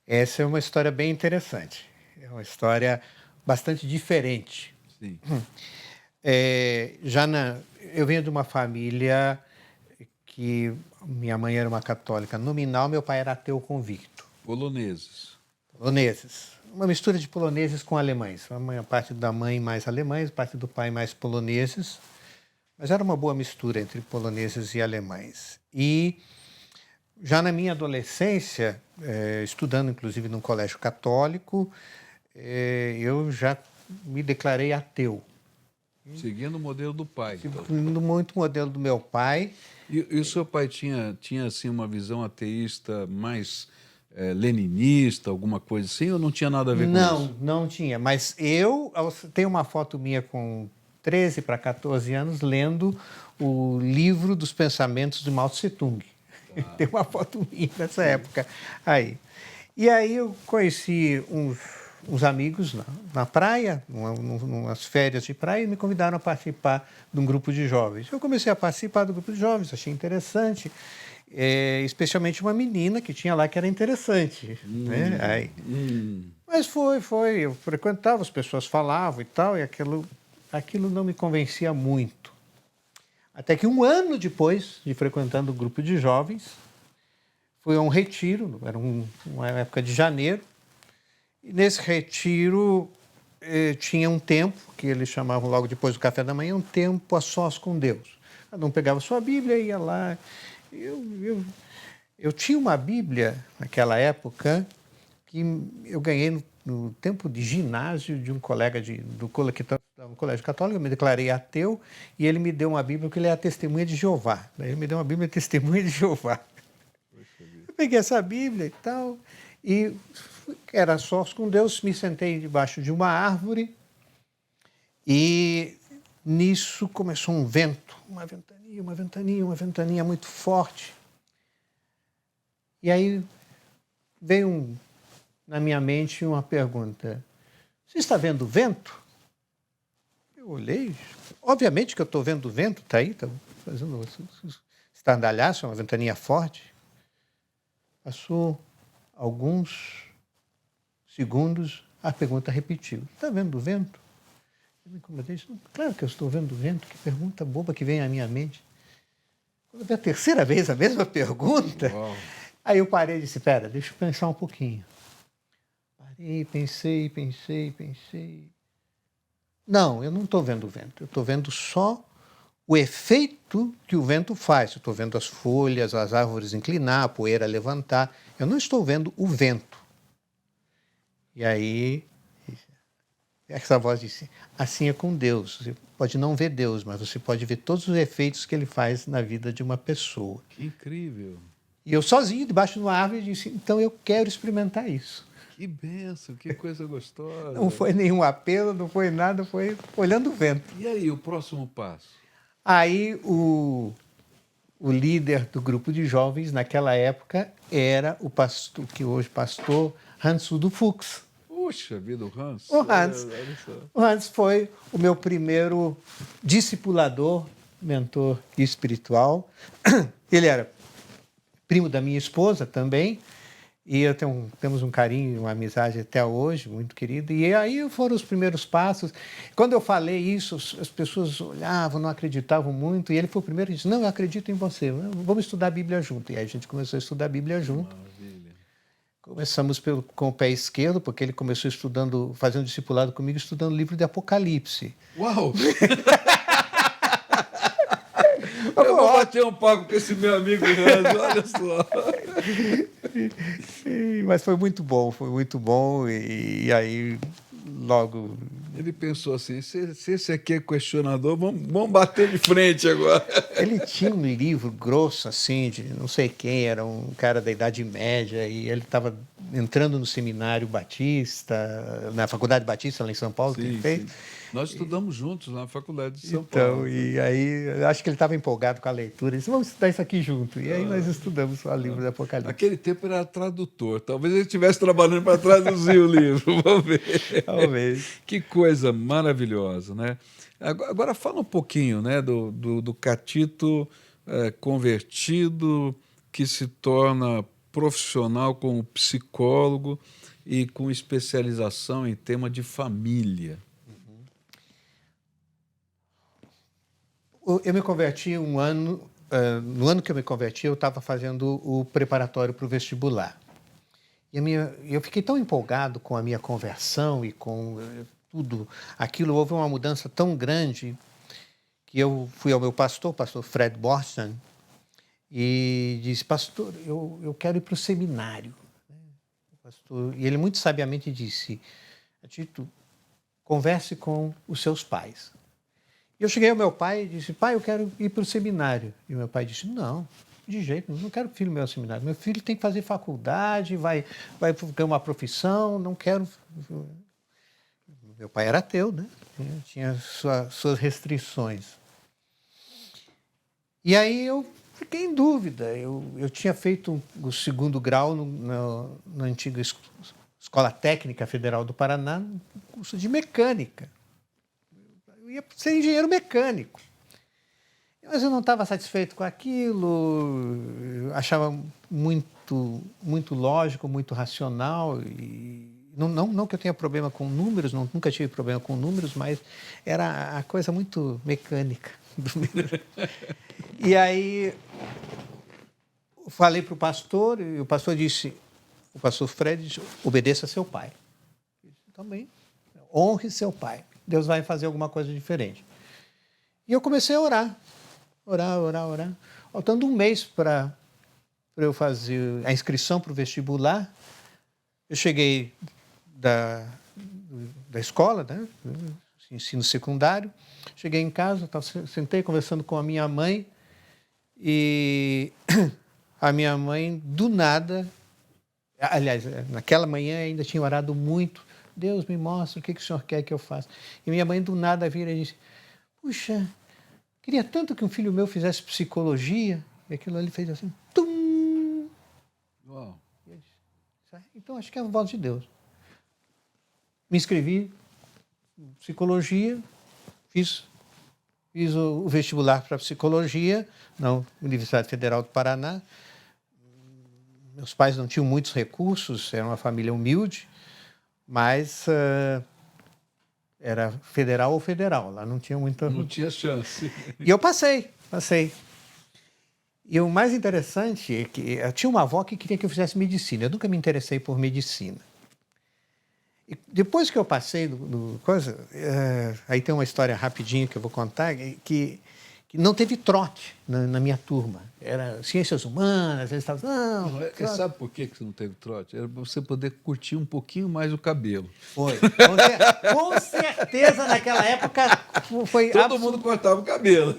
Essa é uma história bem interessante. É uma história bastante diferente. Sim. Eu venho de uma família que minha mãe era uma católica nominal, meu pai era ateu convicto. Poloneses. Poloneses. Uma mistura de poloneses com alemães. A parte da mãe mais alemães, parte do pai mais poloneses. Mas era uma boa mistura entre poloneses e alemães. E já na minha adolescência, estudando inclusive num colégio católico, eu já me declarei ateu. Seguindo o modelo do pai. Seguindo muito o modelo do meu pai. E o seu pai tinha assim, uma visão ateísta mais leninista, alguma coisa assim, ou não tinha nada a ver com Não, isso? não tinha. Mas eu tenho uma foto minha com 13 para 14 anos lendo o livro dos pensamentos de Mao Tse-tung. Tem uma foto minha nessa época aí. E aí eu conheci uns amigos na praia, umas férias de praia, e me convidaram a participar de um grupo de jovens. Eu comecei a participar do grupo de jovens, achei interessante, especialmente uma menina que tinha lá que era interessante. Né? Aí. Mas foi, eu frequentava, as pessoas falavam e tal, e aquilo não me convencia muito. Até que um ano depois de frequentando o grupo de jovens, fui a um retiro, era uma época de janeiro, e nesse retiro tinha um tempo, que eles chamavam logo depois do café da manhã, um tempo a sós com Deus. Cada um pegava sua Bíblia e ia lá. Eu tinha uma Bíblia naquela época que eu ganhei no tempo de ginásio de um colega do colégio católico. Eu me declarei ateu e ele me deu uma Bíblia que ele é a Testemunha de Jeová. Daí ele me deu uma Bíblia Testemunha de Jeová. Eu peguei essa Bíblia e tal, e era sós com Deus, me sentei debaixo de uma árvore e nisso começou um vento, uma ventania muito forte. E aí veio na minha mente uma pergunta: você está vendo o vento? Eu olhei, obviamente que eu estou vendo o vento, está aí, está fazendo estardalhaço, uma ventania forte. Passou alguns segundos, a pergunta repetiu: está vendo o vento? Eu me incomodei. Claro que eu estou vendo o vento, que pergunta boba que vem à minha mente. Quando veio a terceira vez a mesma pergunta, Uau. aí eu parei e disse: espera, deixa eu pensar um pouquinho. Parei, pensei. Não, eu não estou vendo o vento, eu estou vendo só o efeito que o vento faz. Eu estou vendo as folhas, as árvores inclinar, a poeira levantar. Eu não estou vendo o vento. E aí, essa voz disse: assim é com Deus. Você pode não ver Deus, mas você pode ver todos os efeitos que ele faz na vida de uma pessoa. Que incrível. E eu sozinho, debaixo de uma árvore, disse: então eu quero experimentar isso. Que benção, que coisa gostosa. Não foi nenhum apelo, não foi nada, foi olhando o vento. E aí, o próximo passo? Aí o líder do grupo de jovens naquela época era o pastor, que hoje pastor, Hans Udo Fuchs. Puxa vida, o Hans. O Hans foi o meu primeiro discipulador, mentor espiritual. Ele era primo da minha esposa também, e temos um carinho, uma amizade até hoje, muito querida. E aí foram os primeiros passos. Quando eu falei isso, as pessoas olhavam, não acreditavam muito, e ele foi o primeiro que disse: não, eu acredito em você, vamos estudar a Bíblia junto. E aí a gente começou a estudar a Bíblia junto. Maravilha. Começamos com o pé esquerdo, porque ele começou fazendo discipulado comigo, estudando o livro de Apocalipse. Uau! Eu vou bater um papo com esse meu amigo Hans, olha só. Mas foi muito bom, e aí logo... Ele pensou assim, se esse aqui é questionador, vamos bater de frente agora. Ele tinha um livro grosso, assim, de não sei quem, era um cara da Idade Média, e ele estava entrando no seminário Batista, na Faculdade Batista, lá em São Paulo, que ele fez. Sim. Nós estudamos juntos lá na Faculdade de São Paulo. Então, e aí, acho que ele estava empolgado com a leitura, ele disse: vamos estudar isso aqui junto. E aí nós estudamos o livro do Apocalipse. Naquele tempo era tradutor, talvez ele estivesse trabalhando para traduzir o livro, vamos ver. Talvez. Que coisa maravilhosa, né? Agora fala um pouquinho, né, do Catito convertido, que se torna profissional como psicólogo e com especialização em tema de família. Eu me converti um ano... no ano que eu me converti, eu estava fazendo o preparatório para o vestibular. E eu fiquei tão empolgado com a minha conversão e com tudo aquilo. Houve uma mudança tão grande que eu fui ao meu pastor, o pastor Fred Borson, e disse: pastor, eu quero ir para o seminário. E ele muito sabiamente disse: Tito, converse com os seus pais. E eu cheguei ao meu pai e disse: pai, eu quero ir para o seminário. E o meu pai disse: não, de jeito nenhum, não quero filho meu ao seminário. Meu filho tem que fazer faculdade, vai ter uma profissão, não quero... Meu pai era ateu, né? Tinha suas restrições. E aí eu fiquei em dúvida. Eu tinha feito o segundo grau na antiga Escola Técnica Federal do Paraná, no curso de mecânica. Eu ia ser engenheiro mecânico. Mas eu não estava satisfeito com aquilo, eu achava muito lógico, muito racional. E não que eu tenha problema com números, nunca tive problema com números, mas era a coisa muito mecânica. E aí falei para o pastor, e o pastor Fred disse: obedeça a seu pai. Eu disse: também, honre seu pai, Deus vai fazer alguma coisa diferente. E eu comecei a orar. Faltando um mês para eu fazer a inscrição para o vestibular, eu cheguei da escola, né, ensino secundário, cheguei em casa, sentei conversando com a minha mãe, e a minha mãe, do nada, aliás, naquela manhã ainda tinha orado muito: Deus, me mostra o que o senhor quer que eu faça. E minha mãe, do nada, vira e disse: puxa, queria tanto que um filho meu fizesse psicologia. E aquilo ali fez assim, tum! Uau. Então, acho que é a voz de Deus. Me inscrevi em psicologia, fiz o vestibular para psicologia na Universidade Federal do Paraná. Meus pais não tinham muitos recursos, era uma família humilde, mas era federal ou federal, lá não tinha muita... Não tinha chance. E eu passei. E o mais interessante é que eu tinha uma avó que queria que eu fizesse medicina. Eu nunca me interessei por medicina. E depois que eu passei aí tem uma história rapidinha que eu vou contar, que não teve trote na minha turma. Era ciências humanas, eles estavam... Sabe por que você não teve trote? Era para você poder curtir um pouquinho mais o cabelo. Foi. Com certeza, naquela época, foi... Todo mundo cortava o cabelo.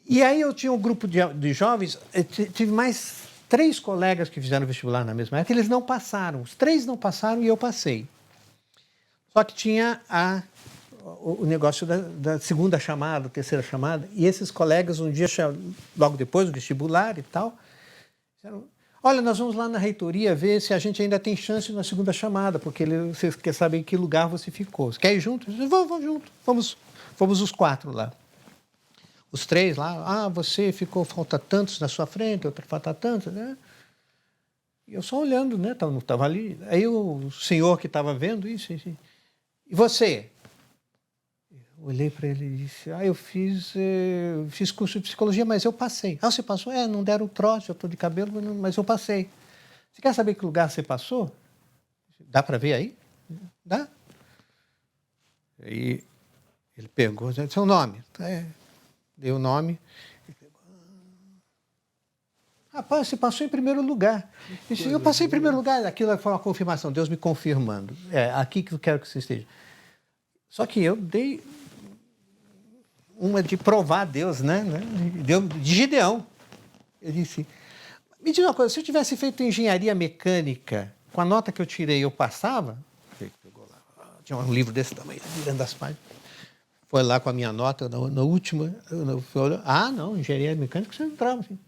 E aí eu tinha um grupo de jovens, tive mais 3 colegas que fizeram vestibular na mesma época, eles não passaram. Os 3 não passaram e eu passei. Só que tinha o negócio da segunda chamada, terceira chamada, e esses colegas, um dia, logo depois do vestibular e tal, disseram: olha, nós vamos lá na reitoria ver se a gente ainda tem chance na segunda chamada, porque você quer saber em que lugar você ficou. Você quer ir junto? Eu disse: vamos junto. Fomos os 4 lá. Os 3 lá: você ficou, falta tantos na sua frente, outro falta tantos, né? E eu só olhando, né? Estava ali. Aí o senhor que estava vendo isso, e você? Eu olhei para ele e disse: eu fiz curso de psicologia, mas eu passei. Você passou? Não deram trote, eu estou de cabelo, mas eu passei. Você quer saber que lugar você passou? Dá para ver aí? Dá? Aí ele pegou: seu nome? Deu o nome. Rapaz, você passou em primeiro lugar. Eu passei em primeiro lugar. Aquilo foi uma confirmação, Deus me confirmando. Aqui que eu quero que você esteja. Só que eu dei uma de provar a Deus, né? De Gideão. Eu disse: me diz uma coisa, se eu tivesse feito engenharia mecânica, com a nota que eu tirei, eu passava? Pegou lá, tinha um livro desse tamanho, virando as páginas. Foi lá com a minha nota, na última, não, engenharia mecânica, você entrava assim.